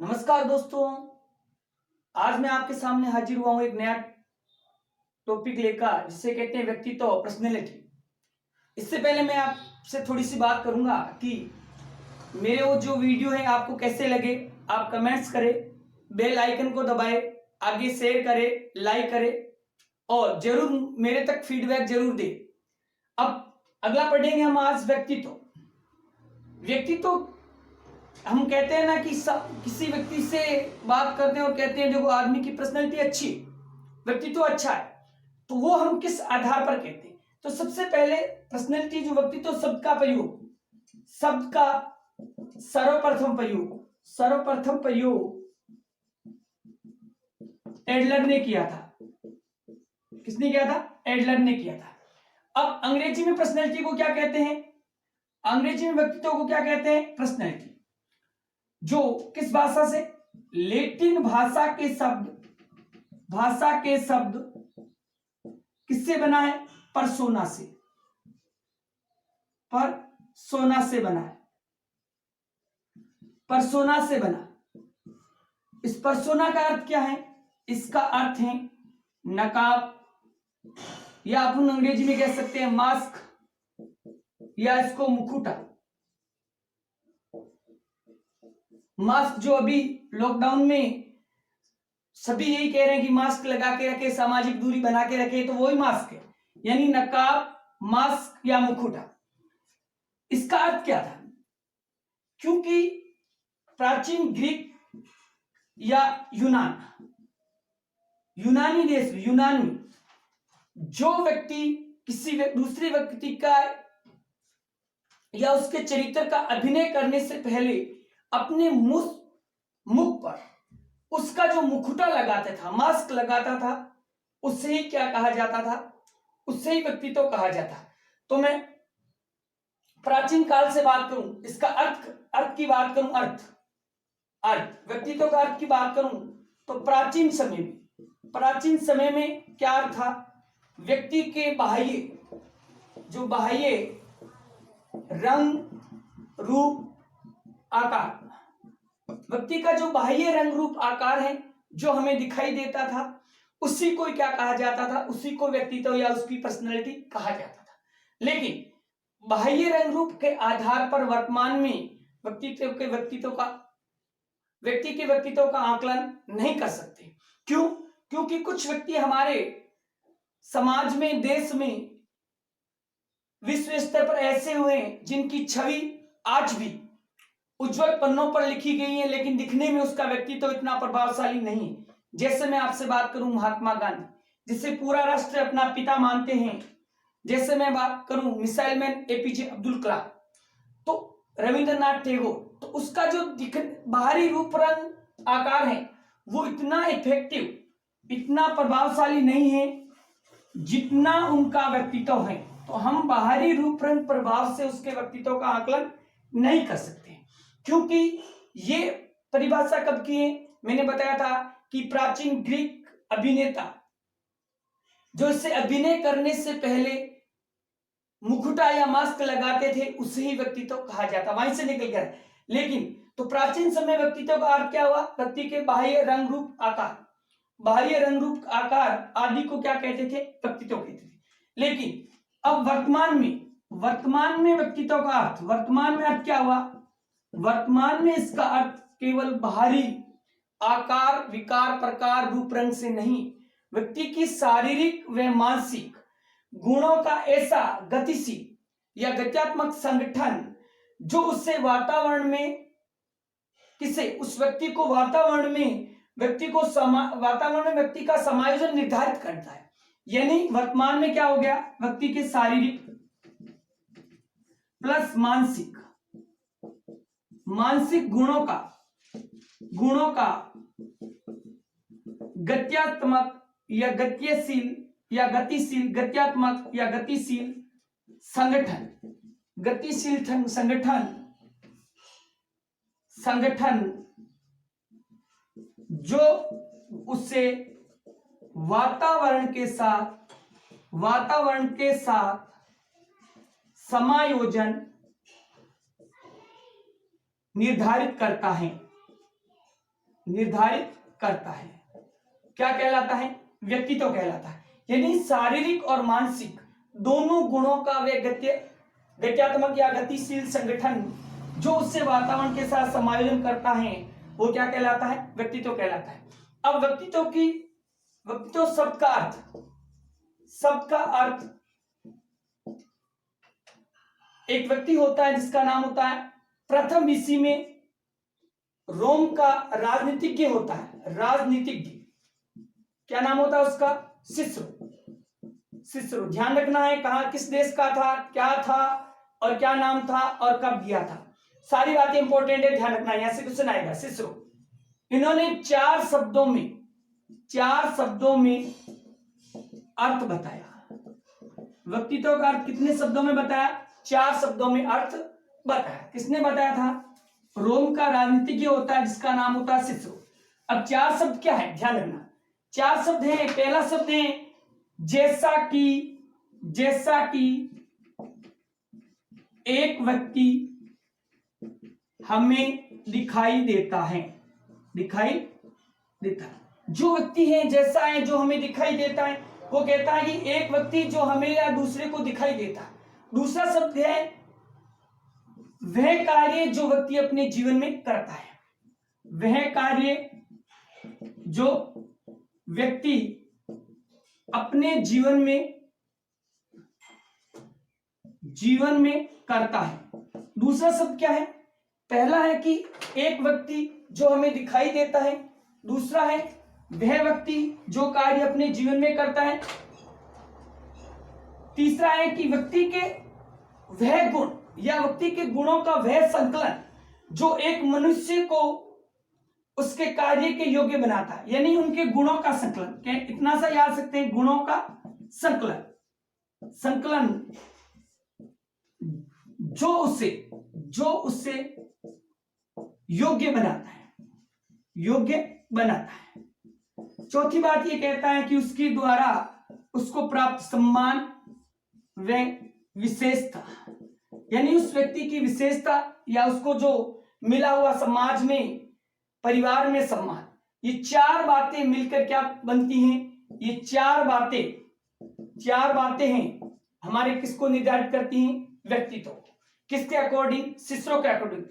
नमस्कार दोस्तों। आज मैं आपके सामने हाजिर हुआ हूं एक नया टॉपिक लेकर जिसे कहते हैं व्यक्तित्व और पर्सनैलिटी। इससे पहले मैं आपसे थोड़ी सी बात करूंगा कि मेरे वो जो वीडियो है आपको कैसे लगे। आप कमेंट्स करें, बेल आइकन को दबाएं, आगे शेयर करें, लाइक करें और जरूर मेरे तक फीडबैक जरूर दें। अब अगला पढ़ेंगे हम आज व्यक्तित्व। व्यक्तित्व हम कहते हैं ना कि किसी व्यक्ति से बात करते हैं और कहते हैं देखो आदमी की पर्सनैलिटी अच्छी है, व्यक्तित्व अच्छा है, तो वो हम किस आधार पर कहते हैं। तो सबसे पहले पर्सनैलिटी जो व्यक्तित्व शब्द का प्रयोग, शब्द का सर्वप्रथम प्रयोग एडलर ने किया था। किसने किया था? एडलर ने किया था। अब अंग्रेजी में पर्सनैलिटी को क्या कहते हैं? अंग्रेजी में व्यक्तित्व को क्या कहते हैं? पर्सनैलिटी। जो किस भाषा से? लैटिन भाषा के शब्द किससे बना है? परसोना से बना है। परसोना से बना। इस परसोना का अर्थ क्या है? इसका अर्थ है नकाब, या अपन अंग्रेजी में कह सकते हैं मास्क, या इसको मुखौटा। मास्क जो अभी लॉकडाउन में सभी यही कह रहे हैं कि मास्क लगा के रखे, सामाजिक दूरी बना के रखे, तो वही मास्क है, यानी नकाब, मास्क या मुखौटा। इसका अर्थ क्या था? क्योंकि प्राचीन ग्रीक या यूनानी देश में, यूनान में जो व्यक्ति किसी दूसरे व्यक्ति का या उसके चरित्र का अभिनय करने से पहले अपने मुख पर उसका जो मुखौटा लगाता था, मास्क लगाता था, उससे ही क्या कहा जाता था? उससे ही व्यक्तित्व कहा जाता। तो मैं प्राचीन काल से बात करूं, इसका अर्थ की बात करूं, अर्थ व्यक्तित्व का अर्थ की बात करूं तो प्राचीन समय में क्या अर्थ था? व्यक्ति के बाह्य रंग रूप आकार, व्यक्ति का जो बाह्य रंग रूप आकार है जो हमें दिखाई देता था, उसी को क्या कहा जाता था? उसी को व्यक्तित्व या उसकी पर्सनैलिटी कहा जाता था। लेकिन बाह्य रंग रूप के आधार पर वर्तमान में व्यक्ति के व्यक्तित्व का आकलन नहीं कर सकते। क्यों? क्योंकि कुछ व्यक्ति हमारे समाज में, देश में, विश्व स्तर पर ऐसे हुए हैं जिनकी छवि आज भी उज्जवल पन्नों पर लिखी गई है, लेकिन दिखने में उसका व्यक्तित्व इतना प्रभावशाली नहीं है। जैसे मैं आपसे बात करूं महात्मा गांधी, जिसे पूरा राष्ट्र अपना पिता मानते हैं। जैसे मैं बात करूं missile man APJ Abdul Kalam, तो रविंद्रनाथ टैगोर, तो उसका जो बाहरी रूप रंग आकार है वो इतना इफेक्टिव, इतना प्रभावशाली नहीं है जितना उनका व्यक्तित्व है। तो हम बाहरी रूप रंग प्रभाव से उसके व्यक्तित्व का आकलन नहीं कर सकते, क्योंकि ये परिभाषा कब की है? मैंने बताया था कि प्राचीन ग्रीक अभिनेता जो इससे अभिनय करने से पहले मुखौटा या मास्क लगाते थे, उसे ही व्यक्तित्व कहा जाता, वहीं से निकल गया। लेकिन तो प्राचीन समय व्यक्तित्व का अर्थ क्या हुआ? व्यक्ति के बाह्य रंग रूप आकार आदि को क्या कहते थे? व्यक्तित्व कहते थे। लेकिन अब वर्तमान में व्यक्तित्व का अर्थ, वर्तमान में अर्थ क्या हुआ? वर्तमान में इसका अर्थ केवल बाहरी आकार, विकार, प्रकार, रूप रंग से नहीं, व्यक्ति की शारीरिक व मानसिक गुणों का ऐसा गतिशील या गत्यात्मक संगठन जो उससे वातावरण में व्यक्ति का समायोजन निर्धारित करता है। यानी वर्तमान में क्या हो गया? व्यक्ति के शारीरिक प्लस मानसिक गुणों का गत्यात्मक या गतिशील संगठन जो उससे वातावरण के साथ समायोजन निर्धारित करता है। निर्धारित करता है। क्या कहलाता है? व्यक्तित्व कहलाता है। यानी शारीरिक और मानसिक दोनों गुणों का वे गत्यात्मक या गतिशील संगठन जो उससे वातावरण के साथ समायोजन करता है वो क्या कहलाता है? व्यक्तित्व कहलाता है। अब व्यक्तित्व शब्द का अर्थ एक व्यक्ति होता है जिसका नाम होता है, प्रथम BC में रोम का राजनीतिज्ञ होता है, राजनीतिज्ञ। क्या नाम होता है उसका? सिसरो। ध्यान रखना है कहा किस देश का था, क्या था और क्या नाम था और कब दिया था, सारी बातें इंपॉर्टेंट है, ध्यान रखना। यहां से क्वेश्चन आएगा। सिसरो, इन्होंने चार शब्दों में अर्थ बताया। व्यक्तित्व का अर्थ कितने शब्दों में बताया? 4 शब्दों में अर्थ बताया। किसने बताया था? रोम का राजनीतिज्ञ होता है जिसका नाम होता है सिसरो। अब 4 शब्द क्या है? ध्यान रखना। 4 शब्द हैं। पहला शब्द है जैसा कि एक व्यक्ति हमें दिखाई देता है। जो व्यक्ति है जैसा है, जो हमें दिखाई देता है, वो कहता है कि एक व्यक्ति जो हमें या दूसरे को दिखाई देता है। दूसरा शब्द है वह कार्य जो व्यक्ति अपने जीवन में करता है। वह कार्य जो व्यक्ति अपने जीवन में करता है। दूसरा शब्द क्या है? पहला है कि एक व्यक्ति जो हमें दिखाई देता है। दूसरा है वह व्यक्ति जो कार्य अपने जीवन में करता है। तीसरा है कि व्यक्ति के वह गुण या व्यक्ति के गुणों का वह संकलन जो एक मनुष्य को उसके कार्य के योग्य बनाता है। यानी उनके गुणों का संकलन। इतना सा याद सकते हैं, गुणों का संकलन जो उसे योग्य बनाता है। चौथी बात ये कहता है कि उसके द्वारा उसको प्राप्त सम्मान व विशेषता, यानी उस व्यक्ति की विशेषता या उसको जो मिला हुआ समाज में, परिवार में सम्मान, ये 4 बातें मिलकर क्या बनती हैं? ये 4 बातें हैं हमारे किसको निर्धारित करती हैं? व्यक्तित्व। किसके अकॉर्डिंग? सिसरो के अकॉर्डिंग।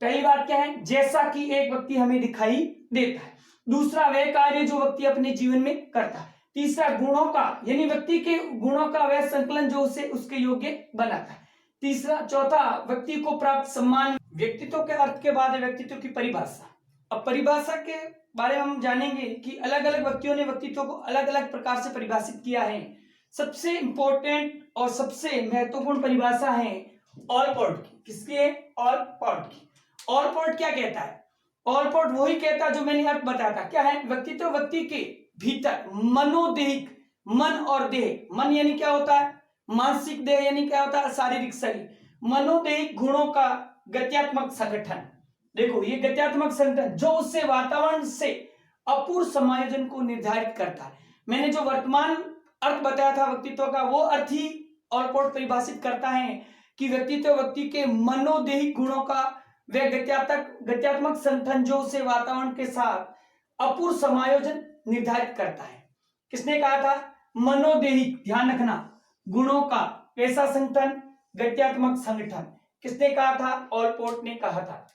पहली बात क्या है? जैसा कि एक व्यक्ति हमें दिखाई देता है। दूसरा वह कार्य जो व्यक्ति अपने जीवन में करता है। तीसरा गुणों का, यानी व्यक्ति के गुणों का वह संकलन जो उसे उसके योग्य बनाता है। चौथा व्यक्ति को प्राप्त सम्मान। व्यक्तित्व के अर्थ के बाद है व्यक्तित्व की परिभाषा। अब परिभाषा के बारे में हम जानेंगे कि अलग अलग व्यक्तियों ने व्यक्तित्व को अलग अलग प्रकार से परिभाषित किया है। सबसे इंपॉर्टेंट और सबसे महत्वपूर्ण परिभाषा है ऑलपोर्ट की। किसकी है? ऑलपोर्ट की। ऑलपोर्ट क्या कहता है? ऑलपोर्ट वही कहता है जो मैंने अर्थ बताया था। क्या है? व्यक्तित्व व्यक्ति के भीतर मनोदेहिक, मन और देह, मन यानी क्या होता है? मानसिक, देह यानी क्या होता है? शारीरिक शरीर। मनोदेहिक गुणों का गत्यात्मक संगठन। देखो ये गत्यात्मक संगठन जो उससे वातावरण से अपूर्व समायोजन को निर्धारित करता है। मैंने जो वर्तमान अर्थ बताया था व्यक्तित्व का, वो अर्थ ही ऑलपोर्ट परिभाषित करता है कि व्यक्तित्व व्यक्ति के मनोदेहिक गुणों का वह गत्यात्मक संगठन जो उसे वातावरण के साथ अपूर्व समायोजन निर्धारित करता है। किसने कहा था? मनोदेहिक, ध्यान रखना, गुणों का कैसा संगठन? गत्यात्मक संगठन। किसने कहा था? ऑलपोर्ट ने कहा था।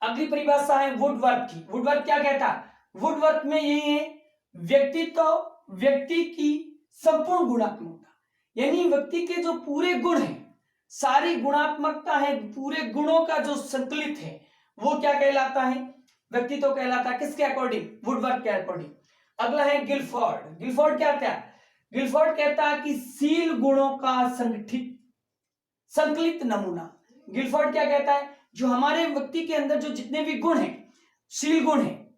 अगली परिभाषा है वुडवर्थ की। वुडवर्थ क्या कहता है? वुडवर्थ में यही है व्यक्ति की संपूर्ण गुणात्मकता, यानी व्यक्ति के जो पूरे गुण हैं, सारी गुणात्मकता है, पूरे गुणों का जो संकलित है वो क्या कहलाता है? व्यक्तित्व कहलाता है। किसके अकॉर्डिंग? वुडवर्थ के अकॉर्डिंग। अगला है गिलफोर्ड। गिलफोर्ड क्या कहता है? गिलफोर्ड कहता है कि शील गुणों का संकलित नमूना। गिलफोर्ड क्या कहता है? जो हमारे व्यक्ति के अंदर जो जितने भी गुण हैं, शील गुण हैं,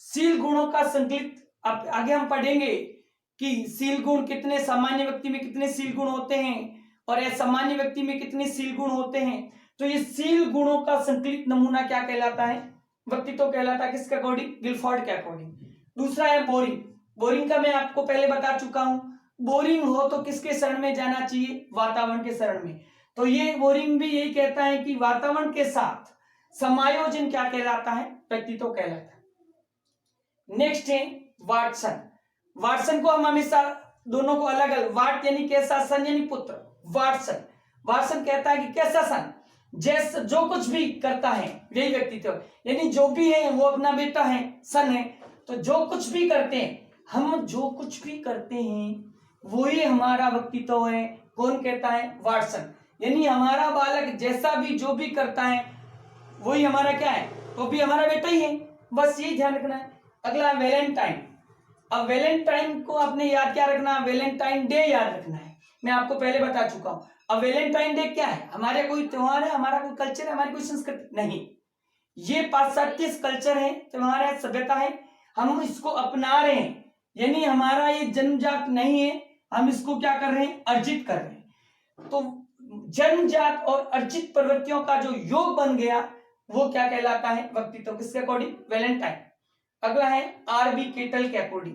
शील गुणों का संकलित। अब आगे हम पढ़ेंगे कि शील गुण कितने, सामान्य व्यक्ति में कितने शील गुण होते हैं और असामान्य व्यक्ति में कितने शील गुण होते हैं। तो ये शील गुणों का संकलित नमूना क्या कहलाता है? व्यक्तित्व कहलाता है। किसके अकॉर्डिंग? गिलफोर्ड के अकॉर्डिंग। दूसरा है बोरिंग। बोरिंग का मैं आपको पहले बता चुका हूं। बोरिंग हो तो किसके शरण में जाना चाहिए? वातावरण के शरण में। तो ये बोरिंग भी यही कहता है कि वातावरण के साथ समायोजन क्या कहलाता है? व्यक्तित्व कहलाता है। नेक्स्ट है वाटसन। वाटसन को हम हमेशा दोनों को अलग अलग, वाट यानी कैसा, सन यानी पुत्र। वाटसन, वाटसन कहता है कि कैसा सन, जैसा जो कुछ भी करता है यही व्यक्तित्व, यानी जो भी है वो अपना बेटा है, सन है। तो जो कुछ भी करते हैं, हम जो कुछ भी करते हैं वही हमारा व्यक्तित्व है। कौन कहता है? वाटसन। यानी हमारा बालक जैसा भी जो भी करता है वही हमारा क्या है, वो भी हमारा बेटा ही है। बस ये ध्यान रखना है। अगला वैलेंटाइन। अब वैलेंटाइन को आपने याद क्या रखना, वैलेंटाइन डे याद रखना है। मैं आपको पहले बता चुका हूं। अब वैलेंटाइन डे क्या है? हमारे कोई त्योहार है, हमारा कोई कल्चर है, हमारी कोई संस्कृति नहीं। ये पाश्चात्य कल्चर है, त्योहार है, सभ्यता है, हम इसको अपना रहे हैं। यानी हमारा ये जन्मजात नहीं है, हम इसको क्या कर रहे हैं, अर्जित कर रहे हैं। तो जन्मजात और अर्जित प्रवृत्तियों का जो योग बन गया वो क्या कहलाता है, व्यक्तित्व। किसके अकॉर्डिंग? वैलेंटाइन। अगला है आरबी केटल के अकॉर्डिंग।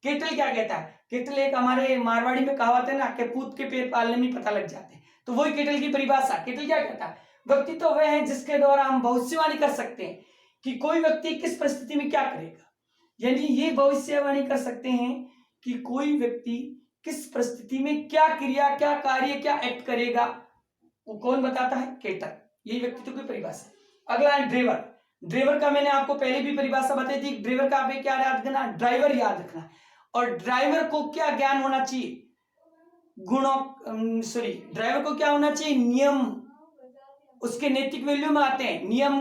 केटल क्या कहता है? केटल एक हमारे मारवाड़ी में कहावत है ना कि पूत के पेट पालने में पता लग जाते हैं, तो वही केटल की परिभाषा। केटल क्या कहता है? व्यक्तित्व वह है जिसके द्वारा हम भविष्यवाणी कर सकते हैं कि कोई व्यक्ति किस परिस्थिति में क्या करेगा। यानी ये भविष्यवाणी कर सकते हैं कि कोई व्यक्ति किस परिस्थिति में क्या क्रिया, क्या कार्य, क्या एक्ट करेगा, वो कौन बताता है? केटल। यही व्यक्तित्व की परिभाषा। अगला है ड्राइवर। ड्राइवर का मैंने आपको पहले भी परिभाषा बताई थी। ड्राइवर का आपने क्या याद रखना? ड्राइवर याद रखना। और ड्राइवर को क्या ज्ञान होना चाहिए? ड्राइवर को क्या होना चाहिए? नियम, उसके नैतिक वैल्यू में आते हैं नियम,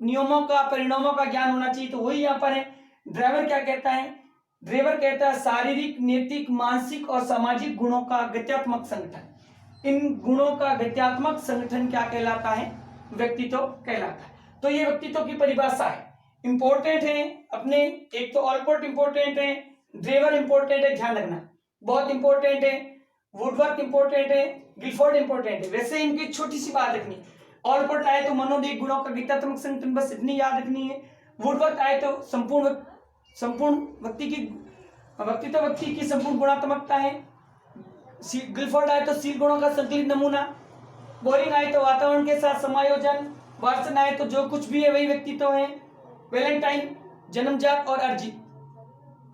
नियमों का, परिणामों का ज्ञान होना चाहिए। तो वही यहाँ पर है। ड्राइवर क्या कहता है? ड्राइवर कहता है शारीरिक, नैतिक, मानसिक और सामाजिक गुणों का गत्यात्मक संगठन। इन गुणों का गत्यात्मक संगठन क्या कहलाता है? व्यक्तित्व कहलाता है। तो ये व्यक्तित्व की परिभाषा है। इंपॉर्टेंट है अपने, एक तो ऑलपोर्ट इंपॉर्टेंट है, ड्राइवर इंपॉर्टेंट है, ध्यान रखना, बहुत इंपॉर्टेंट है। वुडवर्थ इंपॉर्टेंट है, गिलफोर्ड इंपॉर्टेंट है। वैसे इनकी छोटी सी बात रखनी, ऑलपोर्ट आए तो मनोदैहिक गुणों का गत्यात्मक संगठन, बस इतनी याद रखनी है। वुडवर्थ आए तो संपूर्ण व्यक्ति की संपूर्ण गुणात्मकता है। गिलफोर्ड आए तो शील गुणों का संकलित नमूना। बोरिंग आए तो वातावरण के साथ समायोजन। वाटसन आए तो जो कुछ भी है वही व्यक्तित्व है। वैलेंटाइन जन्मजात और अर्जित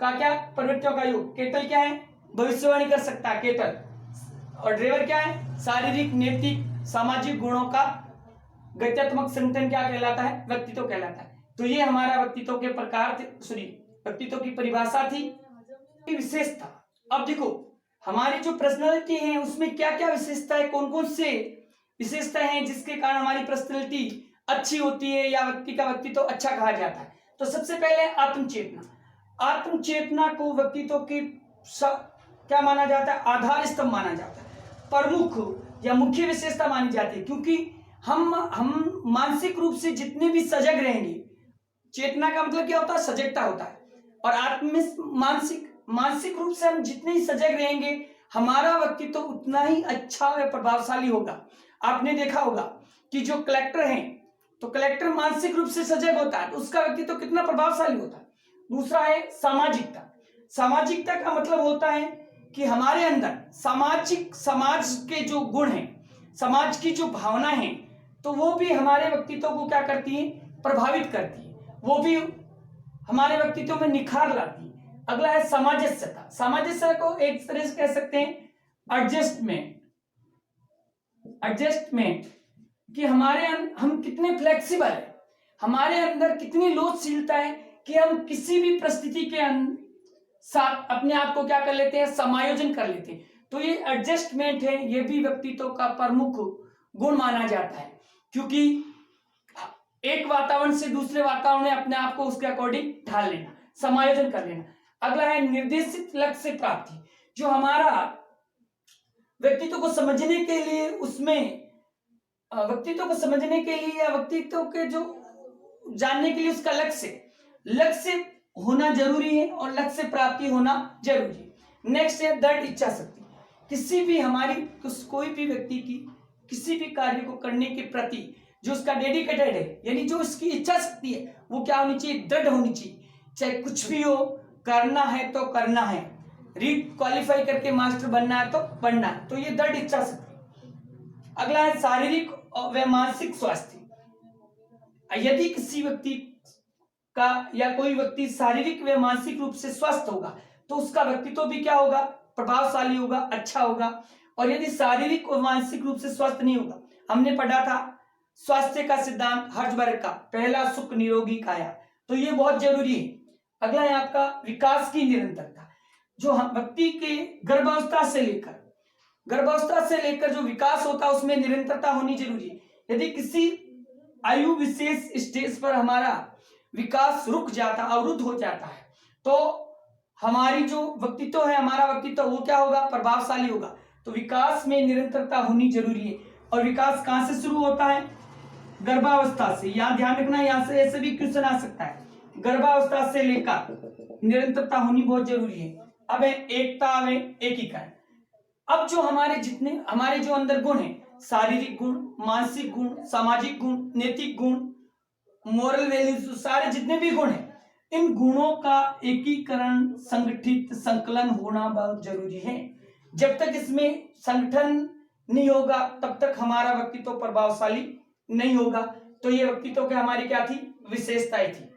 का क्या, प्रवृत्तियों का योग। केटल क्या है? भविष्यवाणी कर सकता है, केटल। और ड्राइवर क्या है? शारीरिक, नैतिक, सामाजिक गुणों का गत्यात्मक संगठन क्या कहलाता है? व्यक्तित्व कहलाता है। तो ये हमारा व्यक्तित्व के प्रकार थे, व्यक्तित्व की परिभाषा थी। विशेषता, अब देखो हमारी जो पर्सनालिटी है उसमें क्या क्या विशेषता है, कौन कौन से विशेषता है जिसके कारण हमारी पर्सनालिटी अच्छी होती है या व्यक्ति का व्यक्तित्व अच्छा कहा जाता है। तो सबसे पहले आत्मचेतना। आत्मचेतना को व्यक्तित्व की क्या माना जाता है? आधार स्तंभ माना जाता है, प्रमुख या मुख्य विशेषता मानी जाती है। क्योंकि हम मानसिक रूप से जितने भी सजग रहेंगे, चेतना का मतलब क्या होता है? सजगता होता है। और मानसिक रूप से हम जितने ही सजग रहेंगे, हमारा व्यक्तित्व उतना ही अच्छा व प्रभावशाली होगा। आपने देखा होगा कि जो कलेक्टर हैं, तो कलेक्टर मानसिक रूप से सजग होता है तो उसका व्यक्तित्व कितना प्रभावशाली होता है। दूसरा है सामाजिकता। सामाजिकता का मतलब होता है कि हमारे अंदर समाज के जो गुण हैं, समाज की जो भावना है, तो वो भी हमारे व्यक्तित्व को क्या करती है? प्रभावित करती है, वो भी हमारे व्यक्तित्व में निखार लाती है। अगला है सामंजस्यता। सामंजस्य को एक तरह से कह सकते हैं एडजस्टमेंट, कि हम कितने फ्लेक्सिबल है, हमारे अंदर कितनी लोचशीलता है कि हम किसी भी परिस्थिति के साथ अपने आप को क्या कर लेते हैं? समायोजन कर लेते हैं। तो ये एडजस्टमेंट है, ये भी व्यक्तित्व का प्रमुख गुण माना जाता है। क्योंकि एक वातावरण से दूसरे वातावरण में अपने आप को उसके अकॉर्डिंग ढाल लेना, समायोजन कर लेना। अगला है निर्देशित लक्ष्य प्राप्ति। जो हमारा व्यक्तित्व को समझने के लिए, उसमें व्यक्तित्व को समझने के लिए या व्यक्तित्व के जो जानने के लिए उसका लक्ष्य होना जरूरी है और लक्ष्य प्राप्ति होना जरूरी है। नेक्स्ट है दृढ़ इच्छा शक्ति। किसी भी कोई भी व्यक्ति की किसी भी कार्य को करने के प्रति जो उसका डेडिकेटेड है, यानी जो उसकी इच्छा शक्ति है, वो क्या होनी चाहिए? दृढ़ होनी चाहिए। चाहे कुछ भी हो, करना है तो करना है, रीड क्वालिफाई करके मास्टर बनना है तो बनना है। तो ये दृढ़ इच्छा शक्ति। अगला है शारीरिक व मानसिक स्वास्थ्य। यदि किसी व्यक्ति का या कोई व्यक्ति शारीरिक व मानसिक रूप से स्वस्थ होगा तो उसका व्यक्तित्व भी क्या होगा, प्रभावशाली होगा, अच्छा होगा। और यदि शारीरिक और मानसिक रूप से स्वस्थ नहीं होगा, हमने पढ़ा था स्वास्थ्य का सिद्धांत हर्जबर्ग का, पहला सुख निरोगी काया, तो ये बहुत जरूरी है। अगला है आपका विकास की निरंतरता, जो व्यक्ति के गर्भावस्था से लेकर जो विकास होता है उसमें निरंतरता होनी जरूरी है। यदि किसी आयु विशेष स्टेज पर हमारा विकास रुक जाता, अवरुद्ध हो जाता है, तो हमारी जो व्यक्तित्व है, हमारा व्यक्तित्व वो क्या होगा, प्रभावशाली होगा। तो विकास में निरंतरता होनी जरूरी है। और विकास कहां से शुरू होता है, गर्भावस्था से। यहां ध्यान रखना, यहां से ऐसे भी क्वेश्चन आ सकता है, गर्भावस्था से लेकर निरंतरता होनी बहुत जरूरी है। अब है एकता में एकीकरण। अब जो हमारे जो अंदर गुण है, शारीरिक गुण, मानसिक गुण, सामाजिक गुण, नैतिक गुण, मोरल वैल्यूज, सारे जितने भी गुण हैं, इन गुणों का एकीकरण, संगठित संकलन होना बहुत जरूरी है। जब तक इसमें संगठन नहीं होगा तब तक हमारा व्यक्तित्व प्रभावशाली नहीं होगा। तो ये व्यक्तित्व की हमारी क्या थी, विशेषताएं थी।